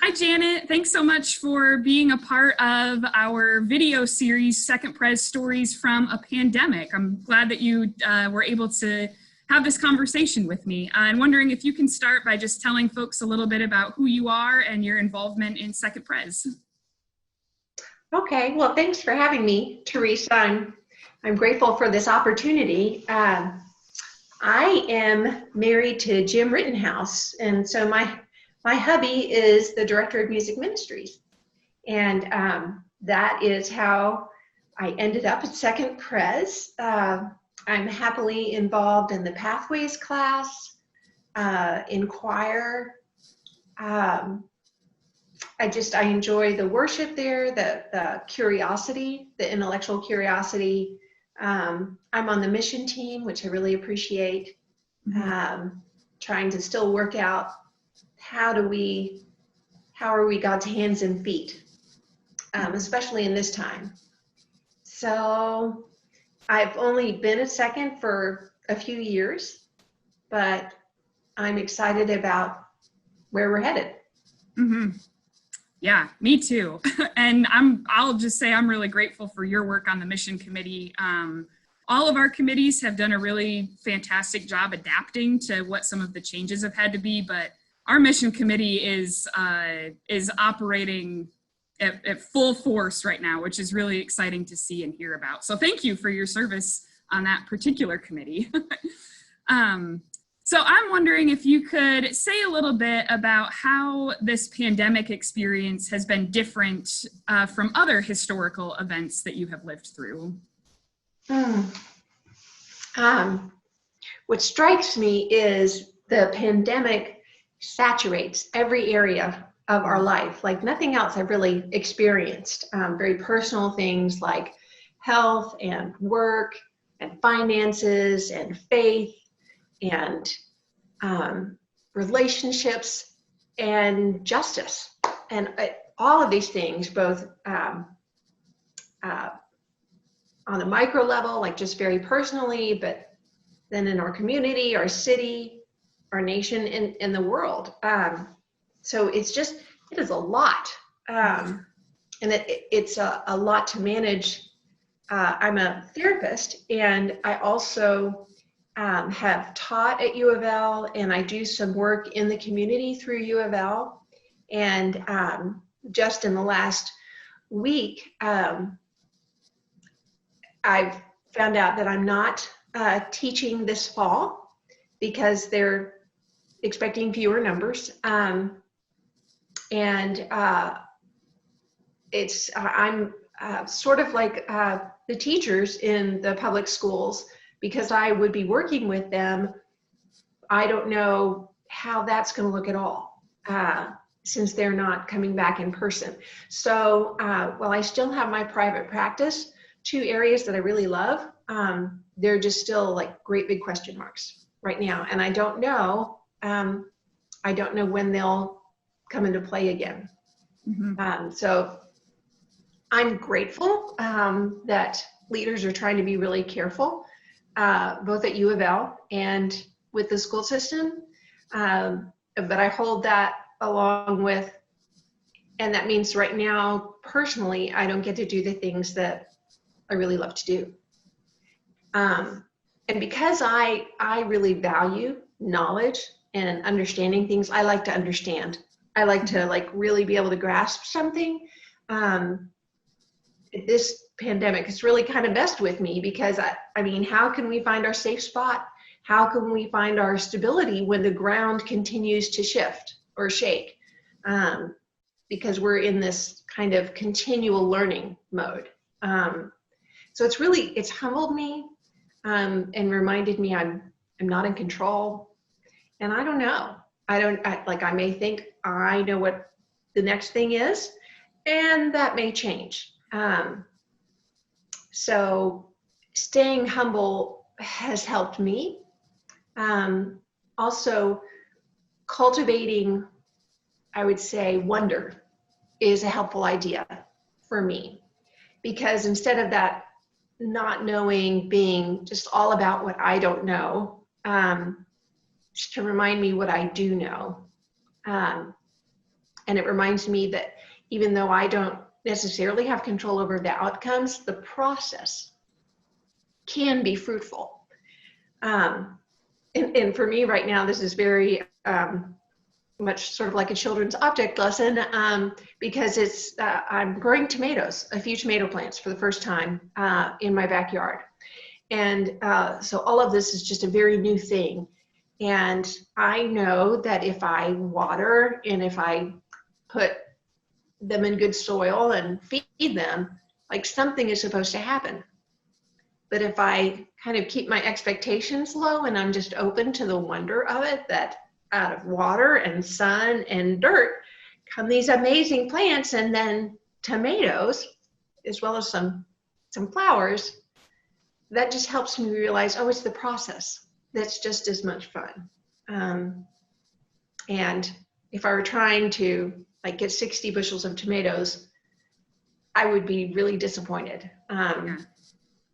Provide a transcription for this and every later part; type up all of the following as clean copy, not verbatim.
Hi, Janet. Thanks so much for being a part of our video series, Second Pres Stories from a Pandemic. I'm glad that you were able to have this conversation with me. I'm wondering if you can start by just telling folks a little bit about who you are and your involvement in Second Pres. Okay, well, thanks for having me, Teresa. I'm grateful for this opportunity. I am married to Jim Rittenhouse, and so my hubby is the director of music ministries, and that is how I ended up at Second Pres. I'm happily involved in the Pathways class, in choir. I enjoy the worship there, the curiosity, the intellectual curiosity. I'm on the mission team, which I really appreciate. Trying to still work out how are we God's hands and feet, especially in this time. So I've only been a second for a few years, but I'm excited about where we're headed. Mm-hmm. Yeah, me too. And I'll just say I'm really grateful for your work on the mission committee. All of our committees have done a really fantastic job adapting to what some of the changes have had to be, but our mission committee is operating at full force right now, which is really exciting to see and hear about. So thank you for your service on that particular committee. So I'm wondering if you could say a little bit about how this pandemic experience has been different from other historical events that you have lived through. What strikes me is the pandemic saturates every area of our life, like nothing else I've really experienced. Very personal things like health and work and finances and faith and relationships and justice, and all of these things, both on a micro level, like just very personally, but then in our community, our city, our nation, and the world. So it is a lot, and it's a lot to manage. I'm a therapist, and I also have taught at U of L, and I do some work in the community through U of L. And just in the last week, I've found out that I'm not teaching this fall because they're expecting fewer numbers. I'm sort of like the teachers in the public schools, because I would be working with them. I don't know how that's going to look at all, since they're not coming back in person. So while I still have my private practice, two areas that I really love, they're just still like great big question marks right now. And I don't know when they'll come into play again. Mm-hmm. So I'm grateful that leaders are trying to be really careful, both at U of L and with the school system. But I hold that along with, and that means right now, personally, I don't get to do the things that I really love to do. And because I really value knowledge and understanding things, I like to understand. I like to really be able to grasp something. This pandemic has really kind of messed with me, because I mean, how can we find our safe spot? How can we find our stability when the ground continues to shift or shake? Because we're in this kind of continual learning mode. So it's humbled me, and reminded me I'm not in control. And I don't know. I may think I know what the next thing is, and that may change. So staying humble has helped me. Also, cultivating, I would say, wonder is a helpful idea for me, because instead of that not knowing being just all about what I don't know, just to remind me what I do know. And it reminds me that even though I don't necessarily have control over the outcomes, the process can be fruitful. And for me right now, this is very much sort of like a children's object lesson, because it's I'm growing tomatoes, a few tomato plants for the first time in my backyard. And so all of this is just a very new thing. And I know that if I water and if I put them in good soil and feed them, like something is supposed to happen. But if I kind of keep my expectations low and I'm just open to the wonder of it, that out of water and sun and dirt come these amazing plants, and then tomatoes, as well as some flowers, that just helps me realize, oh, it's the process that's just as much fun. And if I were trying to like get 60 bushels of tomatoes, I would be really disappointed.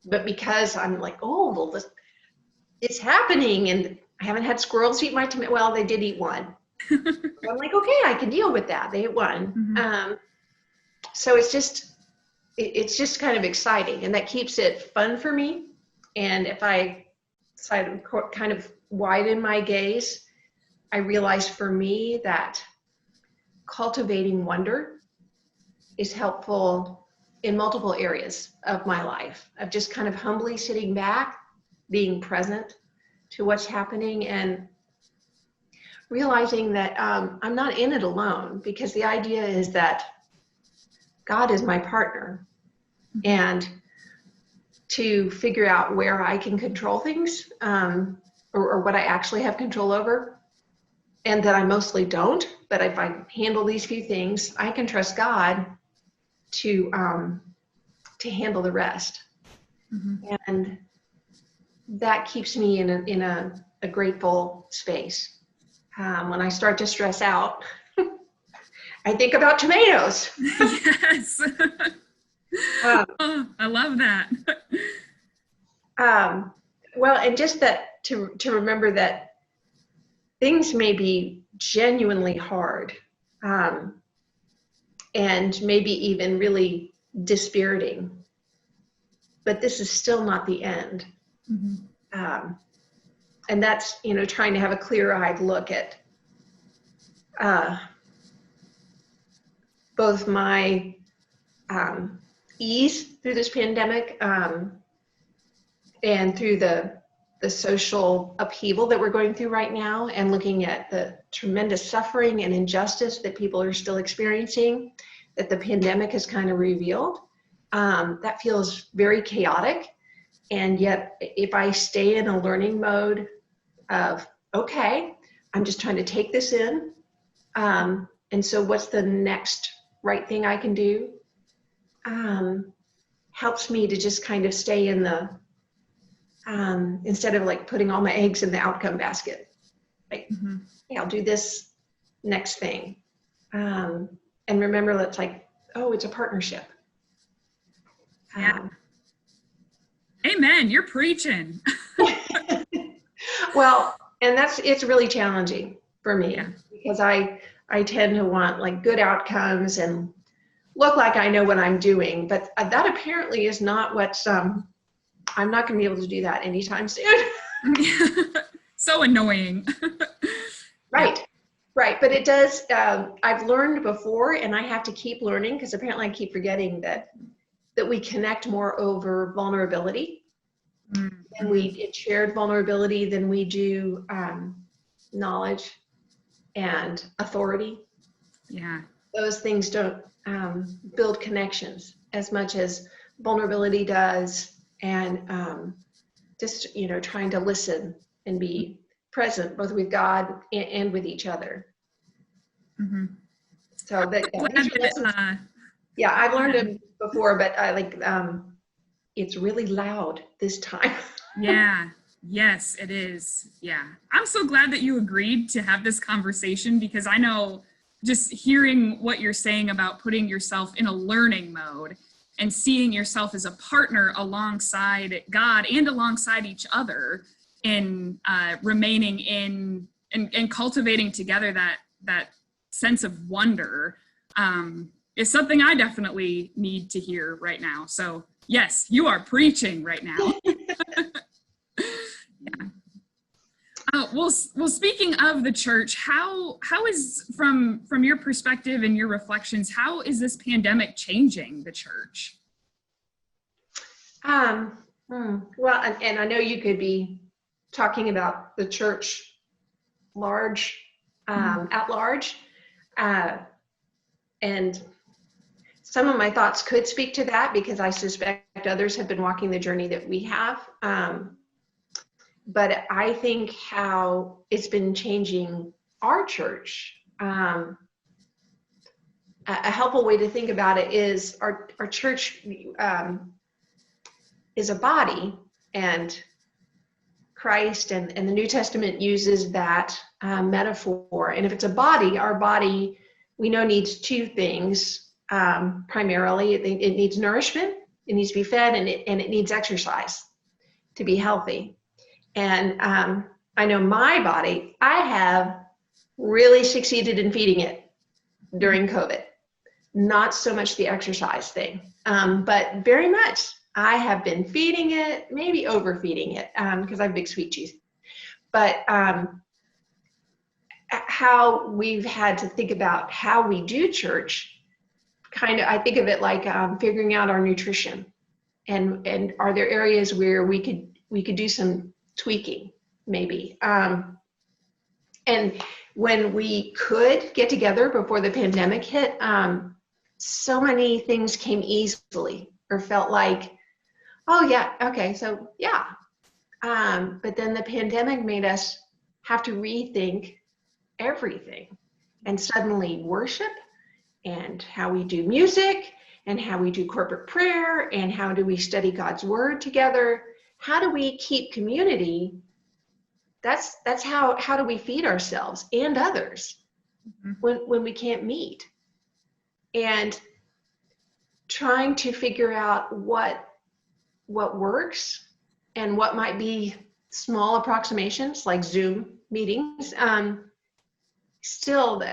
But because I'm like, oh, well, it's happening, and I haven't had squirrels eat my tomato. Well, they did eat one. I'm like, okay, I can deal with that. They ate one. Mm-hmm. So it's just kind of exciting, and that keeps it fun for me. And if I decide to kind of widen my gaze, I realize for me that cultivating wonder is helpful in multiple areas of my life, of just kind of humbly sitting back, being present to what's happening, and realizing that I'm not in it alone, because the idea is that God is my partner, and to figure out where I can control things, or what I actually have control over, and that I mostly don't, but if I handle these few things, I can trust God to handle the rest. Mm-hmm. And that keeps me in a grateful space. When I start to stress out, I think about tomatoes. Yes. Oh, I love that. Well, and just that to remember that things may be genuinely hard, and maybe even really dispiriting, but this is still not the end. Mm-hmm. And that's, trying to have a clear-eyed look at both my ease through this pandemic, and through the social upheaval that we're going through right now, and looking at the tremendous suffering and injustice that people are still experiencing, that the pandemic has kind of revealed. That feels very chaotic. And yet, if I stay in a learning mode of, okay, I'm just trying to take this in, and so what's the next right thing I can do, helps me to just kind of stay in the, instead of like putting all my eggs in the outcome basket, like, mm-hmm. Hey, I'll do this next thing. And remember that's like, oh, it's a partnership. Yeah. Amen. You're preaching. Well, and it's really challenging for me, because I tend to want like good outcomes and look like I know what I'm doing, but that apparently is not what's, I'm not going to be able to do that anytime soon. So annoying. Right. But it does, I've learned before, and I have to keep learning, because apparently I keep forgetting that we connect more over vulnerability. Mm-hmm. And it's shared vulnerability than we do knowledge and authority. Yeah. Those things don't build connections as much as vulnerability does, and just, trying to listen and be present both with God and with each other. Mm-hmm. So I've learned it before, but I like, it's really loud this time. Yeah. Yes, it is. Yeah. I'm so glad that you agreed to have this conversation, because I know just hearing what you're saying about putting yourself in a learning mode and seeing yourself as a partner alongside God and alongside each other in remaining in and cultivating together that sense of wonder is something I definitely need to hear right now. So yes, you are preaching right now. Yeah. Well, speaking of the church, how is from your perspective and your reflections, how is this pandemic changing the church? Well, and I know you could be talking about the church at large, and some of my thoughts could speak to that because I suspect others have been walking the journey that we have. But I think how it's been changing our church. A helpful way to think about it is our church is a body, and Christ and the New Testament uses that metaphor. And if it's a body, our body, we know, needs two things primarily. It needs nourishment, it needs to be fed, and it needs exercise to be healthy. And I know my body, I have really succeeded in feeding it during COVID. Not so much the exercise thing, but very much I have been feeding it, maybe overfeeding it, because I have big sweet tooth. But how we've had to think about how we do church, I think of it like figuring out our nutrition, and are there areas where we could do some tweaking, maybe. And when we could get together before the pandemic hit, so many things came easily, or felt like, oh yeah, okay, so yeah. But then the pandemic made us have to rethink everything, and suddenly worship, and how we do music, and how we do corporate prayer, and how do we study God's word together? How do we keep community? That's how do we feed ourselves and others when we can't meet? And trying to figure out what works and what might be small approximations like Zoom meetings. Still,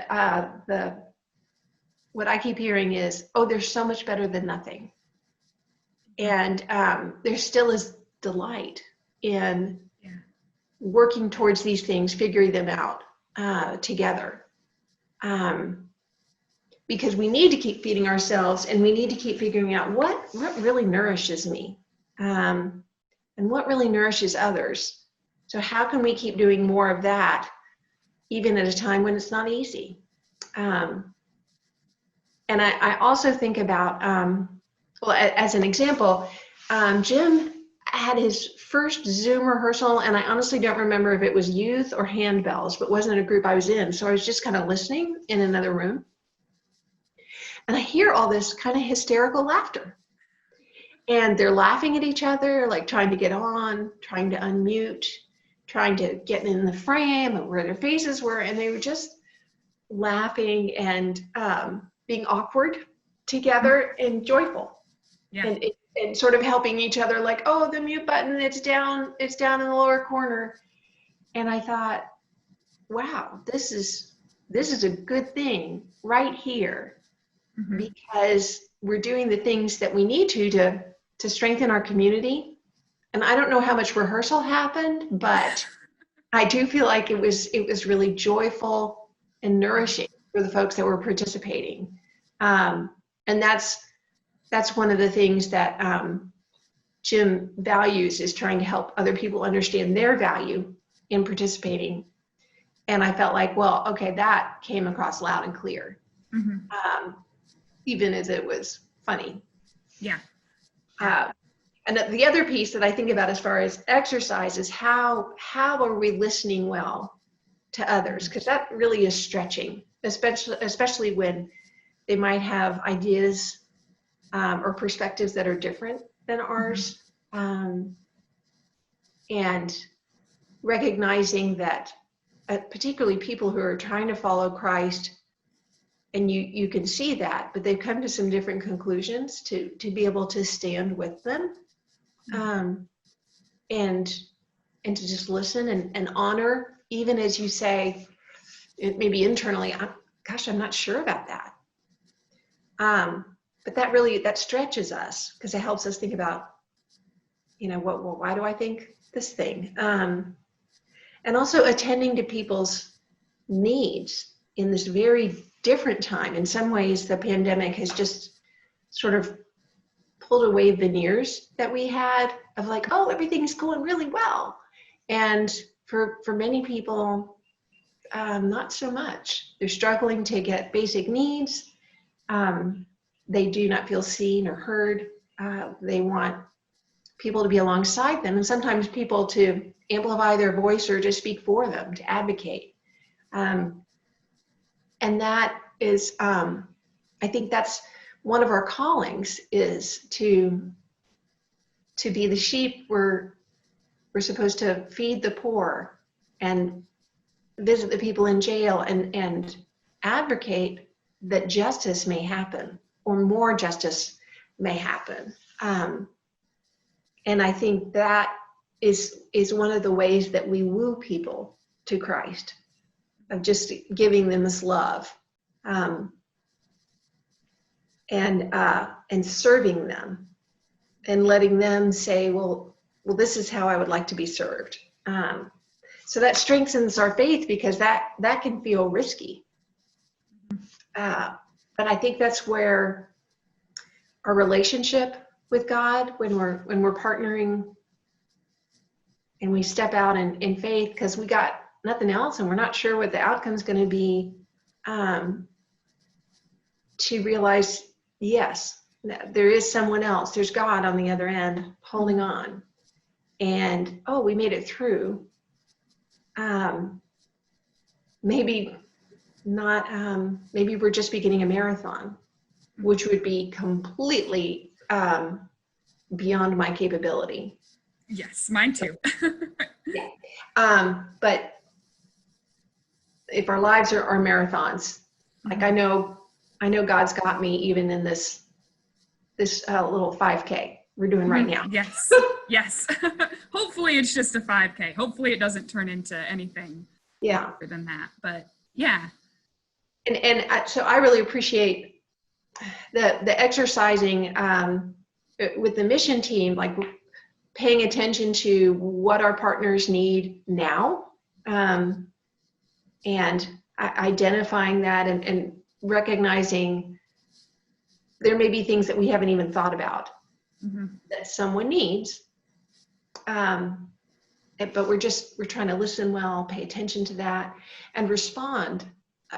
what I keep hearing is, oh, there's so much better than nothing. And there still is delight in working towards these things, figuring them out together. Because we need to keep feeding ourselves, and we need to keep figuring out what really nourishes me, and what really nourishes others. So how can we keep doing more of that, even at a time when it's not easy? And I also think about, well, as an example, Jim had his first Zoom rehearsal, and I honestly don't remember if it was youth or handbells, but wasn't a group I was in. So I was just kind of listening in another room. And I hear all this kind of hysterical laughter. And they're laughing at each other, like trying to get on, trying to unmute, trying to get in the frame of where their faces were. And they were just laughing and being awkward together and joyful. Yeah. And sort of helping each other, like, oh, the mute button, it's down in the lower corner. And I thought, wow, this is a good thing right here, because we're doing the things that we need to strengthen our community. And I don't know how much rehearsal happened, but I do feel like it was really joyful and nourishing for the folks that were participating. And that's one of the things that Jim values, is trying to help other people understand their value in participating. And I felt like, well, okay, that came across loud and clear, even as it was funny. Yeah. And the other piece that I think about as far as exercise is how are we listening well to others? Because that really is stretching, especially when they might have ideas or perspectives that are different than ours, and recognizing that particularly people who are trying to follow Christ, and you can see that, but they've come to some different conclusions, to be able to stand with them, and to just listen and honor, even as you say, maybe internally, gosh, I'm not sure about that. But that stretches us, because it helps us think about, why do I think this thing? And also attending to people's needs in this very different time. In some ways, the pandemic has just sort of pulled away veneers that we had of like, oh, everything's going really well. And for many people, not so much. They're struggling to get basic needs. They do not feel seen or heard. They want people to be alongside them, and sometimes people to amplify their voice or to speak for them, to advocate. And that is, I think that's one of our callings, is to be the sheep. We're supposed to feed the poor and visit the people in jail and advocate that justice may happen, or more justice may happen. And I think that is one of the ways that we woo people to Christ, of just giving them this love, and serving them, and letting them say, well, this is how I would like to be served. So that strengthens our faith, because that can feel risky. But I think that's where our relationship with God, when we're partnering and we step out in faith, because we got nothing else and we're not sure what the outcome is going to be, to realize, yes, there is someone else. There's God on the other end holding on. And, oh, we made it through. Maybe not, maybe we're just beginning a marathon, which would be completely beyond my capability. Yes, mine too. Yeah. But if our lives are marathons, like I know God's got me even in this little 5K we're doing right now. Yes, yes. Hopefully it's just a 5K. Hopefully it doesn't turn into anything other than that. But yeah. So I really appreciate the exercising with the mission team, like paying attention to what our partners need now, and identifying that and recognizing there may be things that we haven't even thought about that someone needs. But we're trying to listen well, pay attention to that, and respond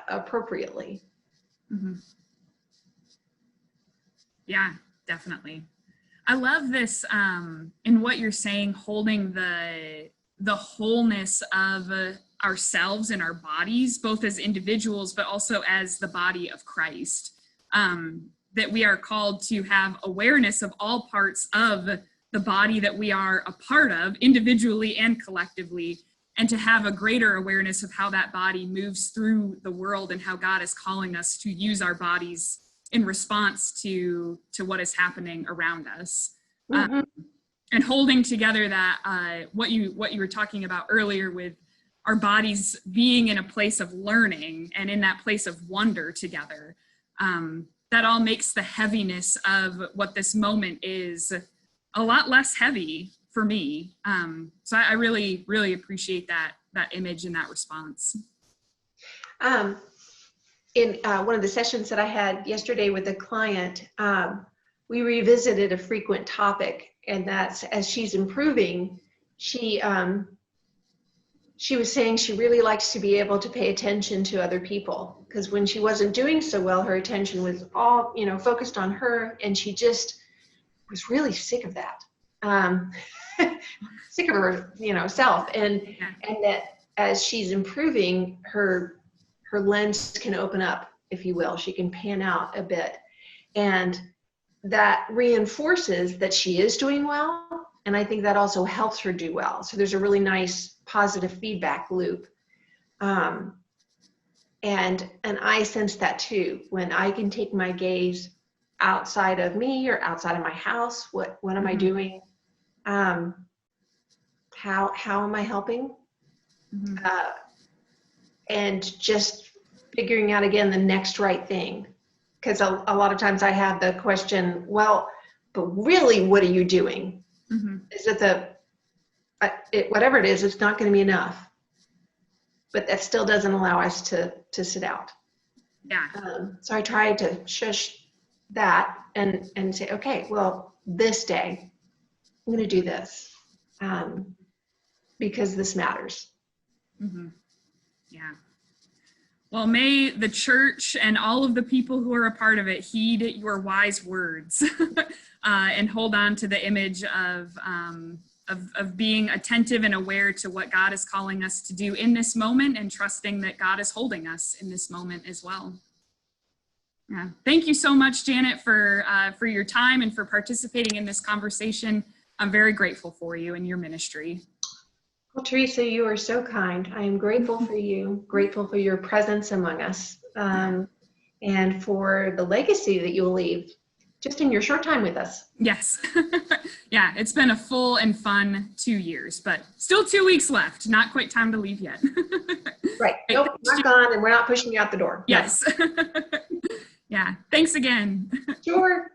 appropriately. Yeah, definitely. I love this in what you're saying, holding the wholeness of ourselves and our bodies, both as individuals, but also as the body of Christ. That we are called to have awareness of all parts of the body that we are a part of, individually and collectively, and to have a greater awareness of how that body moves through the world and how God is calling us to use our bodies in response to what is happening around us. And holding together that what you were talking about earlier, with our bodies being in a place of learning and in that place of wonder together. That all makes the heaviness of what this moment is a lot less heavy for me. So I really, really appreciate that image and that response. In one of the sessions that I had yesterday with a client, we revisited a frequent topic, and that's, as she's improving, she was saying she really likes to be able to pay attention to other people, because when she wasn't doing so well, her attention was all, focused on her, and she just was really sick of that, sick of her, self, and that as she's improving, her lens can open up, if you will. She can pan out a bit, and that reinforces that she is doing well. And I think that also helps her do well. So there's a really nice positive feedback loop. And I sense that too, when I can take my gaze outside of me or outside of my house. What am I doing? How am I helping? And just figuring out again the next right thing. Because a lot of times I have the question, well, but really, what are you doing? Mm-hmm. Is it whatever it is, it's not going to be enough. But that still doesn't allow us to sit out. Yeah. So I try to shush that and say, okay, well, this day I'm going to do this because this matters. Mm-hmm. Yeah. Well, may the church and all of the people who are a part of it heed your wise words and hold on to the image of being attentive and aware to what God is calling us to do in this moment, and trusting that God is holding us in this moment as well. Yeah. Thank you so much, Janet, for your time and for participating in this conversation. I'm very grateful for you and your ministry. Well, Teresa, you are so kind. I am grateful for you, grateful for your presence among us, and for the legacy that you will leave just in your short time with us. Yes. Yeah, it's been a full and fun 2 years, but still 2 weeks left. Not quite time to leave yet. Right. Nope, not gone, and we're not pushing you out the door. Yes. Yeah. Thanks again. Sure.